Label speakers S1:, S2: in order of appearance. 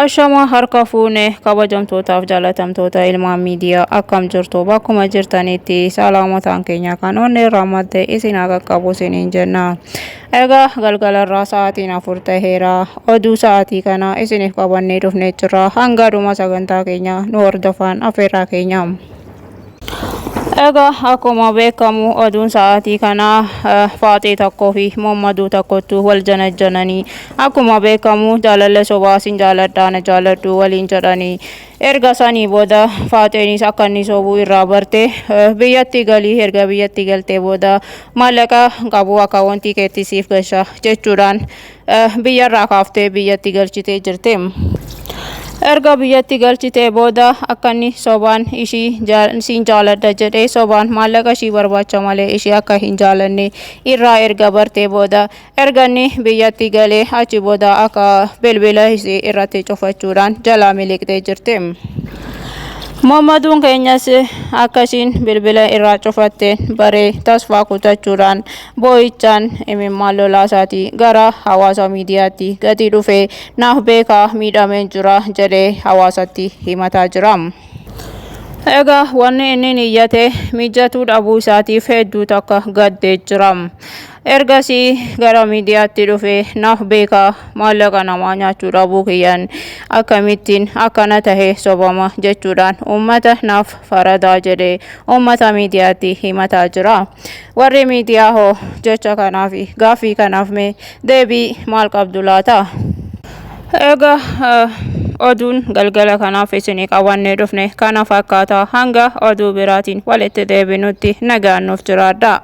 S1: Ashama harka fuune kabajamtootaaf jaalatamtoota ilmaan miidiyaa akkam jirtu bakkuma jirtanitti salaamataan keenya kan onnee ramadde isin haa qaqqabu isiniin jenna. Egaa galgalarraa sa'aatiin 4 ta'eera. Oduu sa'aatii kana isiniif qabannee dhufnee jirra. Hanga dhuma sagantaa keenya nu hordofaan affeerraa keenya. Egaa akkuma beekamu oduun sa'aatii kana Faaxee tokkoo fi Mammaduu tokkottu wal janajjananii akkuma beekamu jaalallee sobaasin jaaladhaan jaaladhu waliin jedhanii erga sanii booda Faaxeenis akka inni sobuu irraa barte biyyatti galii erga biyyatti galtee booda maallaqa qabu akaawwantii keetti siif gasha jechuudhaan biyyarraa kaaftee biyyatti galchitee jirti. Erga biyyatti galchitee booda akka inni sobaan ishii siin jaaladha jedhee sobaan maallaqa ishii barbaacha malee ishii akka hin jaalanne irraa erga bartee booda erga inni biyyatti galee achi booda akka bilbila ishii irratti cufachuudhaan jalaa miliqxee jirti. Mammaduun keenyas akkasiin bilbila irraa cufatte baree tasfaa kutachuudhaan boo'ichaan imimmaan lolaasaati gara hawaasa miidiyaatti gadi dhufee naaf beekaa miidhameen jira jedhee hawaasatti himataa jira. Egaa wanni inni iyyate mijatuu dhabuu isaatiif hedduu takka gaddee jira. Ergasii gara miidiyaatti dhufee naaf beekaa maallaqa namaa nyaachuu dhabuu kiyyaan akkamittiin akkana tahee sobama jechuudhaan uummata naaf faradaa jedhee uummata miidiyaatti himataa jira. Warri miidiyaa hoo jecha kanaaf gaaffii kanaaf mee deebii maal qabdu laata? Egaa oduun galgala kanaaf isinii qabannee dhufne kana fakkaata. Hanga oduu biraatiin walitti deebinutti nagaan nuuf jiraadha.